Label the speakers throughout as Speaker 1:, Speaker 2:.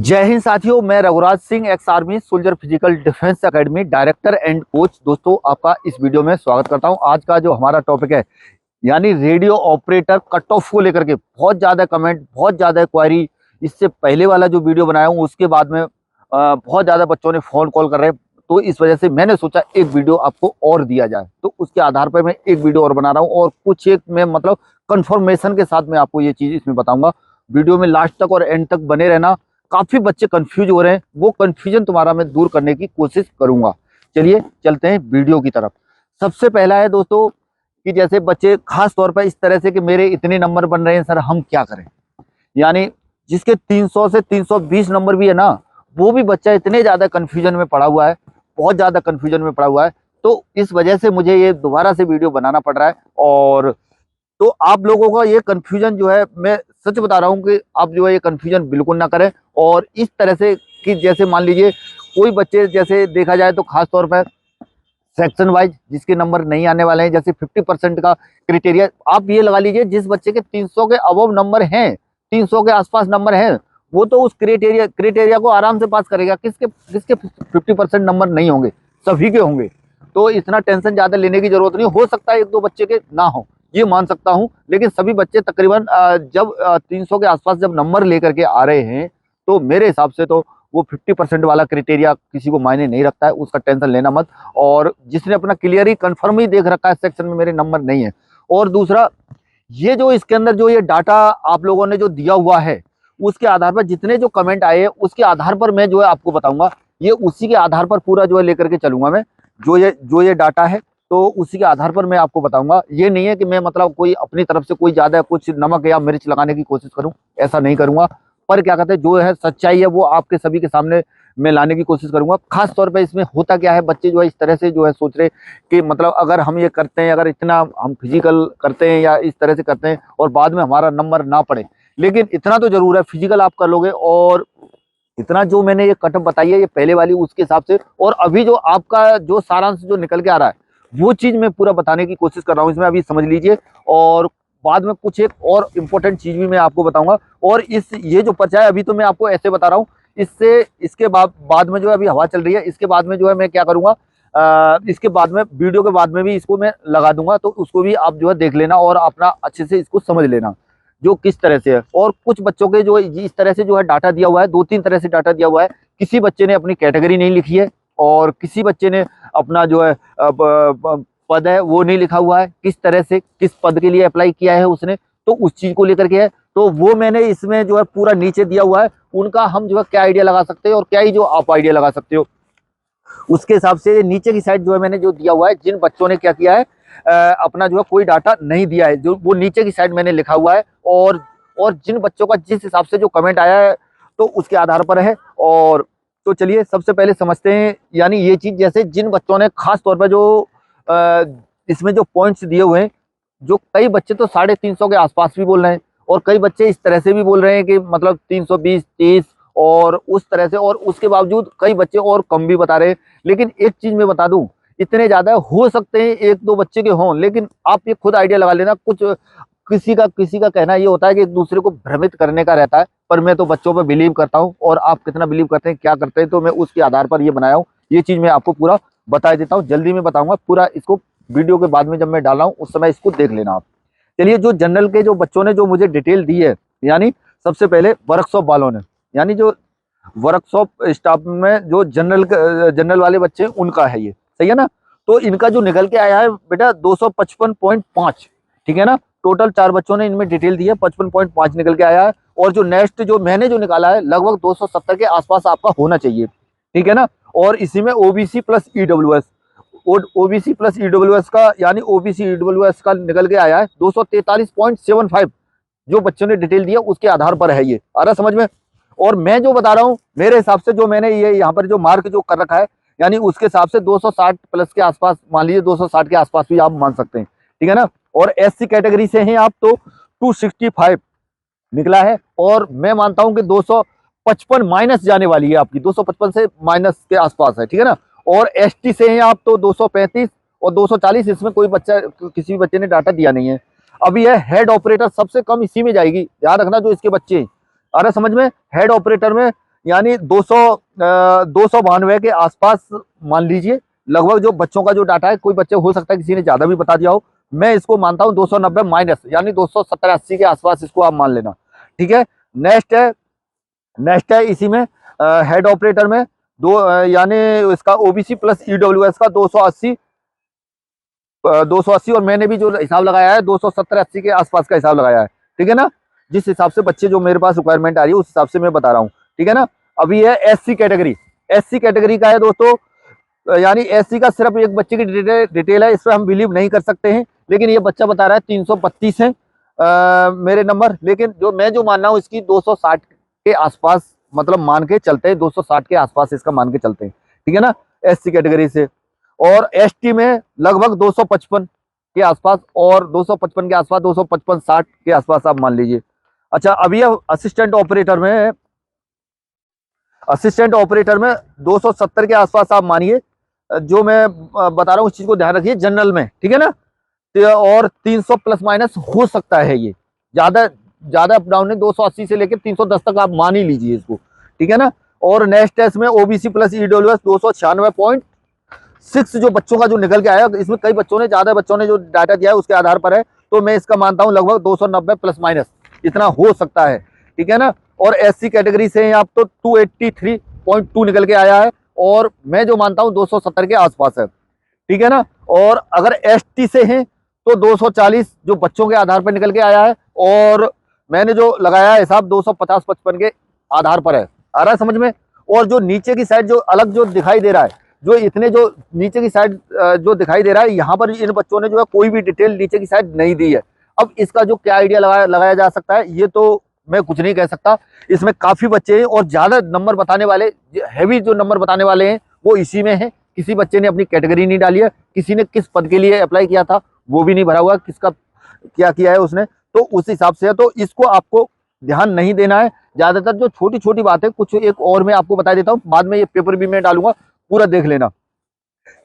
Speaker 1: जय हिंद साथियों, मैं Raghuraj Singh, ex army soldier physical defence academy director and coach. दोस्तों, आपका इस वीडियो में स्वागत करता हूं। आज का जो हमारा टॉपिक है यानी रेडियो ऑपरेटर कट ऑफ को लेकर के बहुत ज़्यादा कमेंट, बहुत ज़्यादा क्वारी। इससे पहले वाला जो वीडियो बनाया हूँ उसके बाद में बहुत ज़्यादा बच्चों ने फ़ोन कॉल कर रहे हैं, तो इस वजह से मैंने सोचा एक वीडियो आपको और दिया जाए। तो उसके आधार पर मैं एक वीडियो और बना रहा हूँ और कुछ एक मैं मतलब कन्फर्मेशन के साथ मैं आपको ये चीज़ इसमें बताऊँगा। वीडियो में लास्ट तक और एंड तक बने रहना। काफी बच्चे कंफ्यूज हो रहे हैं, वो कंफ्यूजन तुम्हारा मैं दूर करने की कोशिश करूंगा। चलिए चलते हैं वीडियो की तरफ। सबसे पहला है दोस्तों कि जैसे बच्चे खास तौर पर इस तरह से कि मेरे इतने नंबर बन रहे हैं सर, हम क्या करें। यानी जिसके 300 से 320 नंबर भी है ना, वो भी बच्चा इतने ज्यादा कंफ्यूजन में पड़ा हुआ है, बहुत ज्यादा कंफ्यूजन में पड़ा हुआ है। तो इस वजह से मुझे ये दोबारा से वीडियो बनाना पड़ रहा है। और तो आप लोगों का ये कंफ्यूजन जो है, मैं सच बता रहा हूँ कि आप जो है ये कंफ्यूजन बिल्कुल ना करें। और इस तरह से कि जैसे मान लीजिए कोई बच्चे, जैसे देखा जाए तो खास तौर पर सेक्शन वाइज जिसके नंबर नहीं आने वाले हैं, जैसे 50% का क्राइटेरिया आप ये लगा लीजिए, जिस बच्चे के 300 के अबव नंबर हैं, 300 के आसपास नंबर हैं, वो तो उस क्राइटेरिया को आराम से पास करेगा। किसके किसके 50% नंबर नहीं होंगे, सभी के होंगे। तो इतना टेंशन ज्यादा लेने की जरूरत नहीं। हो सकता है एक दो बच्चे के ना हो, ये मान सकता हूं, लेकिन सभी बच्चे तकरीबन जब 300 के आसपास जब नंबर लेकर के आ रहे हैं, तो मेरे हिसाब से तो वो 50% वाला क्राइटेरिया किसी को मायने नहीं रखता है, उसका टेंशन लेना मत। और जिसने अपना क्लियर ही कन्फर्म ही देख रखा है सेक्शन में मेरे नंबर नहीं है। और दूसरा, ये जो इसके अंदर जो ये डाटा आप लोगों ने जो दिया हुआ है, उसके आधार पर जितने जो कमेंट आए हैं उसके आधार पर मैं जो है आपको बताऊंगा। ये उसी के आधार पर पूरा जो है लेकर के चलूंगा मैं, जो ये डाटा है, तो उसी के आधार पर मैं आपको बताऊंगा। ये नहीं है कि मैं मतलब कोई अपनी तरफ से कोई ज्यादा कुछ नमक या मिर्च लगाने की कोशिश करूं, ऐसा नहीं करूंगा। पर क्या कहते हैं, जो है सच्चाई है वो आपके सभी के सामने मैं लाने की कोशिश करूंगा। खास तौर पे इसमें होता क्या है, बच्चे जो है इस तरह से जो है सोच रहे कि मतलब अगर हम ये करते हैं, अगर इतना हम फिजिकल करते हैं या इस तरह से करते हैं और बाद में हमारा नंबर ना पड़े। लेकिन इतना तो जरूर है, फिजिकल आप कर लोगे और इतना जो मैंने ये कटअप बताई है ये पहले वाली उसके हिसाब से, और अभी जो आपका जो सारांश जो निकल के आ रहा है वो चीज मैं पूरा बताने की कोशिश कर रहा हूँ इसमें, अभी समझ लीजिए। और बाद में कुछ एक और इम्पोर्टेंट चीज भी मैं आपको बताऊंगा। और इस ये जो पर्चा है अभी तो मैं आपको ऐसे बता रहा हूँ, इससे इसके बाद में जो है अभी हवा चल रही है, इसके बाद में जो है मैं क्या करूंगा, इसके बाद में वीडियो के बाद में भी इसको मैं लगा दूंगा, तो उसको भी आप जो है देख लेना और अपना अच्छे से इसको समझ लेना जो किस तरह से है। और कुछ बच्चों के जो इस तरह से जो है डाटा दिया हुआ है, 2-3 तरह से डाटा दिया हुआ है। किसी बच्चे ने अपनी कैटेगरी नहीं लिखी है और किसी बच्चे ने अपना जो है पद है वो नहीं लिखा हुआ है, किस तरह से किस पद के लिए अप्लाई किया है उसने, तो उस चीज को लेकर के है। तो वो मैंने इसमें जो है पूरा नीचे दिया हुआ है, उनका हम जो है क्या आइडिया लगा सकते हैं और क्या ही जो आप आइडिया लगा सकते हो, उसके हिसाब से नीचे की साइड जो है मैंने जो दिया हुआ है, जिन बच्चों ने क्या किया है अपना जो है कोई डाटा नहीं दिया है, जो वो नीचे की साइड मैंने लिखा हुआ है। और जिन बच्चों का जिस हिसाब से जो कमेंट आया है तो उसके आधार पर है। और तो चलिए सबसे पहले समझते हैं, यानी ये चीज जैसे जिन बच्चों ने खास तौर पर जो इसमें जो पॉइंट्स दिए हुए हैं, जो कई बच्चे तो 350 के आसपास भी बोल रहे हैं और कई बच्चे इस तरह से भी बोल रहे हैं कि मतलब 320, 30 और उस तरह से, और उसके बावजूद कई बच्चे और कम भी बता रहे हैं। लेकिन एक चीज मैं बता दूं, इतने ज्यादा हो सकते हैं एक दो बच्चे के हों, लेकिन आप ये खुद आइडिया लगा लेना। कुछ किसी का कहना ये होता है कि एक दूसरे को भ्रमित करने का रहता है, पर मैं तो बच्चों पर बिलीव करता हूँ। और आप कितना बिलीव करते हैं, क्या करते हैं, तो मैं उसके आधार पर ये बनाया हूँ। ये चीज मैं आपको पूरा बता देता हूँ, जल्दी में बताऊंगा पूरा। इसको वीडियो के बाद में जब मैं डाला हूँ उस समय इसको देख लेना आप। चलिए, जो जनरल के जो बच्चों ने जो मुझे डिटेल दी है, यानी सबसे पहले वर्कशॉप वालों ने, यानी जो वर्कशॉप स्टाफ में जो जनरल वाले बच्चे उनका है ये, सही है ना। तो इनका जो निकल के आया है बेटा 255.5, ठीक है ना। टोटल 4 बच्चों ने इनमें डिटेल दी है, 55.5 निकल के आया है। और जो नेक्स्ट जो मैंने जो निकाला है लगभग 270 के आसपास आपका होना चाहिए, ठीक है ना। और इसी में OBC plus EWS, OBC plus EWS का, यानी ओबीसी ईडब्ल्यूएस का निकल के आया है 243.75। जो बच्चों ने डिटेल दिया उसके आधार पर है ये, आ रहा समझ में। और मैं जो बता रहा हूँ मेरे हिसाब से, जो मैंने ये यहाँ पर जो मार्क जो कर रखा है, यानी उसके हिसाब से 260 प्लस के आसपास, मान लीजिए 260 के आसपास भी आप मान सकते हैं, ठीक है ना। और एससी कैटेगरी से हैं आप तो 265 निकला है। और मैं मानता हूं कि 255 माइनस जाने वाली है आपकी, 255 से माइनस के आसपास है, ठीक है ना। और एसटी से हैं आप तो 235 और 240, इसमें कोई बच्चा, किसी भी बच्चे ने डाटा दिया नहीं है। अब यह हेड ऑपरेटर सबसे कम इसी में जाएगी, याद रखना, जो इसके बच्चे आ रहा समझ में। हेड ऑपरेटर में यानी 292 के आसपास मान लीजिए लगभग जो बच्चों का जो डाटा है। कोई बच्चे हो सकता है किसी ने ज्यादा भी बता दिया हो, मैं इसको मानता हूँ 290 माइनस यानी 270-80 के आसपास इसको आप मान लेना। ठीक है। नेक्स्ट है इसी में हेड ऑपरेटर में यानी इसका ओबीसी प्लस ईडब्ल्यूएस का 280 और मैंने भी जो हिसाब लगाया है 270-80 के आसपास का हिसाब लगाया है। ठीक है ना, जिस हिसाब से बच्चे जो मेरे पास रिक्वायरमेंट आ रही है उस हिसाब से मैं बता रहा हूँ। ठीक है ना। अभी है एससी कैटेगरी। एससी कैटेगरी का है दोस्तों, यानी एससी का सिर्फ एक बच्चे की डिटेल है, इस पर हम बिलीव नहीं कर सकते हैं। लेकिन ये बच्चा बता रहा है 332 है मेरे नंबर, लेकिन जो मानना हूँ इसकी 260 के आसपास मतलब मान के चलते हैं, 260 के आसपास इसका मान के चलते हैं। ठीक है ना, एससी कैटेगरी से। और एसटी में लगभग 255 के आसपास, और 255 के आसपास 255-60 के आसपास आप मान लीजिए। अच्छा, अभी असिस्टेंट ऑपरेटर में 270 के आसपास आप मानिए, जो मैं बता रहा हूँ उस चीज को ध्यान रखिए जनरल में। ठीक है ना, और 300 प्लस माइनस हो सकता है, ये ज्यादा अप डाउन है, 280 से लेकर 310 तक आप मान ही लीजिए इसको। ठीक है ना। और नेक्स्ट टेस्ट में ओबीसी प्लस ईडब्ल्यूएस 296.6 जो बच्चों का जो निकल के आया, इसमें कई बच्चों ने ज्यादा बच्चों ने जो डाटा दिया है उसके आधार पर है, तो मैं इसका मानता हूं लगभग 290 प्लस माइनस इतना हो सकता है। ठीक है ना। और एससी कैटेगरी से आप तो 283.2 निकल के आया है, और मैं जो मानता हूं 270 के आसपास है। ठीक है ना। और अगर एसटी से हैं तो 240 जो बच्चों के आधार पर निकल के आया है, और मैंने जो लगाया है हिसाब 250-55 के आधार पर है। आ रहा है समझ में। और जो नीचे की साइड जो अलग जो दिखाई दे रहा है, जो इतने जो नीचे की साइड जो दिखाई दे रहा है, यहाँ पर इन बच्चों ने जो है कोई भी डिटेल नीचे की साइड नहीं दी है। अब इसका जो क्या आइडिया लगाया जा सकता है, ये तो मैं कुछ नहीं कह सकता। इसमें काफी बच्चे हैं और ज्यादा नंबर बताने वाले, हैवी जो नंबर बताने वाले हैं वो इसी में है। किसी बच्चे ने अपनी कैटेगरी नहीं डाली है, किसी ने किस पद के लिए अप्लाई किया था वो भी नहीं भरा हुआ, किसका क्या किया है उसने, तो उस हिसाब से है। तो इसको आपको ध्यान नहीं देना है। ज्यादातर जो छोटी छोटी बातें, कुछ एक और मैं आपको बता देता हूँ, बाद में ये पेपर भी मैं डालूंगा, पूरा देख लेना।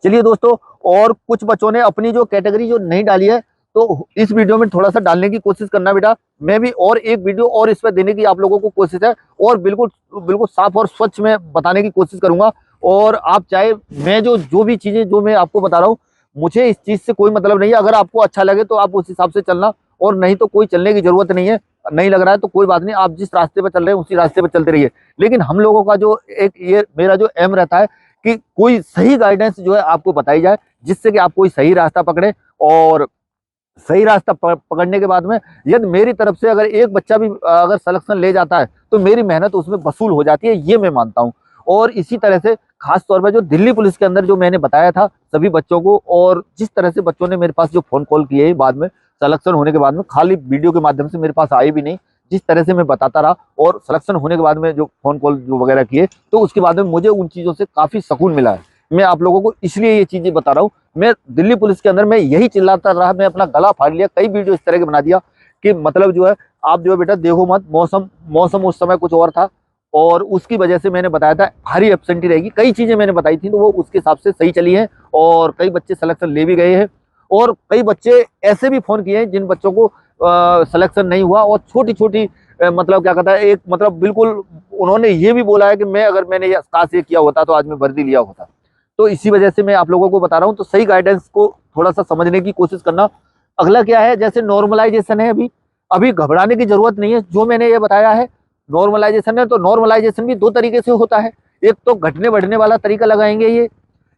Speaker 1: चलिए दोस्तों, और कुछ बच्चों ने अपनी जो कैटेगरी जो नहीं डाली है, तो इस वीडियो में थोड़ा सा डालने की कोशिश करना बेटा। मैं भी और एक वीडियो और इस पर देने की आप लोगों को कोशिश है, और बिल्कुल बिल्कुल साफ और स्वच्छ में बताने की कोशिश करूंगा। और आप चाहे मैं जो भी चीजें जो मैं आपको बता रहा हूँ, मुझे इस चीज से कोई मतलब नहीं है। अगर आपको अच्छा लगे तो आप उस हिसाब से चलना, और नहीं तो कोई चलने की जरूरत नहीं है। नहीं लग रहा है तो कोई बात नहीं, आप जिस रास्ते पर चल रहे हैं उसी रास्ते पर चलते रहिए। लेकिन हम लोगों का जो एक ये मेरा जो एम रहता है कि कोई सही गाइडेंस जो है आपको बताई जाए, जिससे कि आप कोई सही रास्ता पकड़े। और सही रास्ता पकड़ने के बाद में यदि मेरी तरफ से अगर एक बच्चा भी अगर सिलेक्शन ले जाता है, तो मेरी मेहनत उसमें वसूल हो जाती है, ये मैं मानता हूँ। और इसी तरह से खास तौर पर जो दिल्ली पुलिस के अंदर जो मैंने बताया था सभी बच्चों को, और जिस तरह से बच्चों ने मेरे पास जो फोन कॉल किए बाद में सिलेक्शन होने के बाद में, खाली वीडियो के माध्यम से मेरे पास आए भी नहीं, जिस तरह से मैं बताता रहा, और सिलेक्शन होने के बाद में जो फोन कॉल जो वगैरह किए, तो उसके बाद में मुझे उन चीज़ों से काफ़ी सुकून मिला है। मैं आप लोगों को इसलिए ये चीज़ें बता रहा हूँ। मैं दिल्ली पुलिस के अंदर मैं यही चिल्लाता रहा, मैं अपना गला फाड़ लिया, कई वीडियो इस तरह के बना दिया कि मतलब जो है आप जो है बेटा देखो मत, मौसम उस समय कुछ और था, और उसकी वजह से मैंने बताया था भारी एब्सेंटी रहेगी। कई चीज़ें मैंने बताई थी तो वो उसके हिसाब से सही चली हैं, और कई बच्चे सिलेक्शन ले भी गए हैं। और कई बच्चे ऐसे भी फ़ोन किए हैं जिन बच्चों को सिलेक्शन नहीं हुआ, और छोटी छोटी मतलब क्या कहता है, एक मतलब बिल्कुल उन्होंने ये भी बोला है कि मैंने काश ये किया होता तो आज मैं वर्दी लिया होता। तो इसी वजह से मैं आप लोगों को बता रहा हूँ। तो सही गाइडेंस को थोड़ा सा समझने की कोशिश करना। अगला क्या है, जैसे नॉर्मलाइजेशन है, अभी घबराने की जरूरत नहीं है। जो मैंने ये बताया है नॉर्मलाइजेशन है, तो नॉर्मलाइजेशन भी दो तरीके से होता है। एक तो घटने बढ़ने वाला तरीका लगाएंगे ये,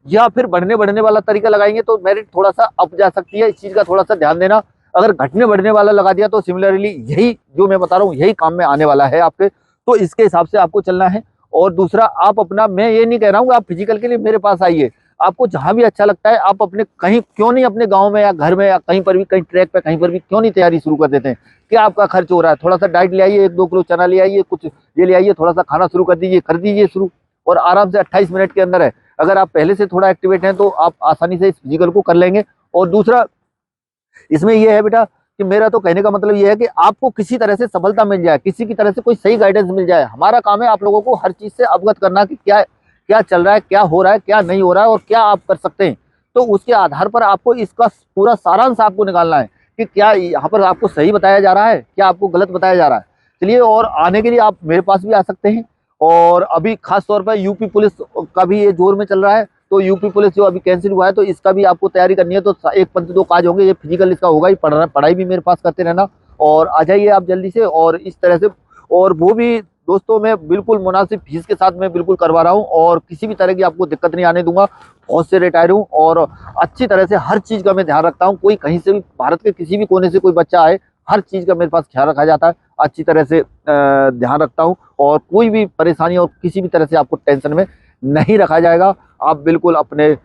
Speaker 1: या फिर बढ़ने वाला तरीका लगाएंगे तो मेरिट थोड़ा सा अप जा सकती है। इस चीज का थोड़ा सा ध्यान देना। अगर घटने बढ़ने वाला लगा दिया तो सिमिलरली यही जो मैं बता रहा हूँ यही काम में आने वाला है आपके, तो इसके हिसाब से आपको चलना है। और दूसरा, आप अपना, मैं ये नहीं कह रहा हूँ आप फिजिकल के लिए मेरे पास आइए, आपको जहां भी अच्छा लगता है आप अपने कहीं क्यों नहीं, अपने गांव में या घर में या कहीं पर भी, कहीं ट्रैक पे कहीं पर भी क्यों नहीं तैयारी शुरू कर देते हैं। क्या आपका खर्च हो रहा है, थोड़ा सा डाइट ले आइए, 1-2 किलो चना ले आइए, कुछ ये ले आइए, थोड़ा सा खाना शुरू कर दीजिए शुरू, और आराम से 28 मिनट के अंदर है। अगर आप पहले से थोड़ा एक्टिवेट हैं तो आप आसानी से इस फिजिकल को कर लेंगे। और दूसरा इसमें यह है बेटा कि मेरा तो कहने का मतलब यह है कि आपको किसी तरह से सफलता मिल जाए, किसी की तरह से कोई सही गाइडेंस मिल जाए। हमारा काम है आप लोगों को हर चीज से अवगत करना कि क्या क्या चल रहा है, क्या हो रहा है, क्या नहीं हो रहा है, और क्या आप कर सकते हैं। तो उसके आधार पर आपको इसका पूरा सारांश आपको निकालना है कि क्या यहाँ पर आपको सही बताया जा रहा है, क्या आपको गलत बताया जा रहा है। चलिए, और आने के लिए आप मेरे पास भी आ सकते हैं, और अभी खास तौर पर यूपी पुलिस का भी ये जोर में चल रहा है, तो यूपी पुलिस जो अभी कैंसिल हुआ है तो इसका भी आपको तैयारी करनी है। तो एक पंथ दो काज होंगे, ये फिजिकल इसका होगा ही, पढ़ाई भी मेरे पास करते रहना और आ जाइए आप जल्दी से। और इस तरह से, और वो भी दोस्तों मैं बिल्कुल मुनासिब फीस के साथ मैं बिल्कुल करवा रहा हूँ और किसी भी तरह की आपको दिक्कत नहीं आने दूंगा। फौज से रिटायर हूँ और अच्छी तरह से हर चीज़ का मैं ध्यान रखता हूँ। कोई कहीं से भी, भारत के किसी भी कोने से कोई बच्चा आए, हर चीज़ का मेरे पास ख्याल रखा जाता है, अच्छी तरह से ध्यान रखता हूँ और कोई भी परेशानी और किसी भी तरह से आपको टेंशन में नहीं रखा जाएगा। आप बिल्कुल अपने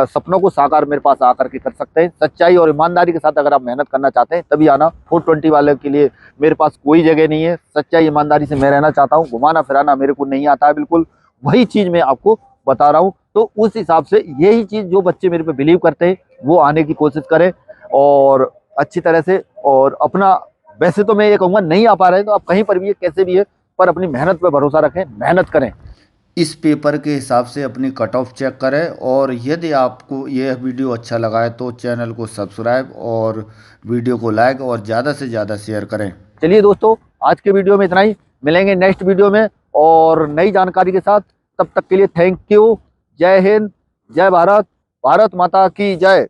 Speaker 1: सपनों को साकार मेरे पास आकर के कर सकते हैं। सच्चाई और ईमानदारी के साथ अगर आप मेहनत करना चाहते हैं तभी आना। 420 वाले के लिए मेरे पास कोई जगह नहीं है। सच्चाई ईमानदारी से मैं रहना चाहता हूँ, घुमाना फिराना मेरे को नहीं आता है बिल्कुल, वही चीज़ मैं आपको बता रहा हूँ। तो उस हिसाब से यही चीज़ जो बच्चे मेरे पे बिलीव करते हैं वो आने की कोशिश करें और अच्छी तरह से। और अपना, वैसे तो मैं ये कहूँगा नहीं आ पा रहे हैं तो आप कहीं पर भी है, कैसे भी है, पर अपनी मेहनत पे भरोसा रखें, मेहनत करें। इस पेपर के हिसाब से अपनी कट ऑफ चेक करें। और यदि आपको यह वीडियो अच्छा लगा है तो चैनल को सब्सक्राइब और वीडियो को लाइक और ज़्यादा से ज़्यादा शेयर करें। चलिए दोस्तों, आज के वीडियो में इतना ही, मिलेंगे नेक्स्ट वीडियो में और नई जानकारी के साथ। तब तक के लिए थैंक यू। जय हिंद, जय भारत, भारत माता की जय।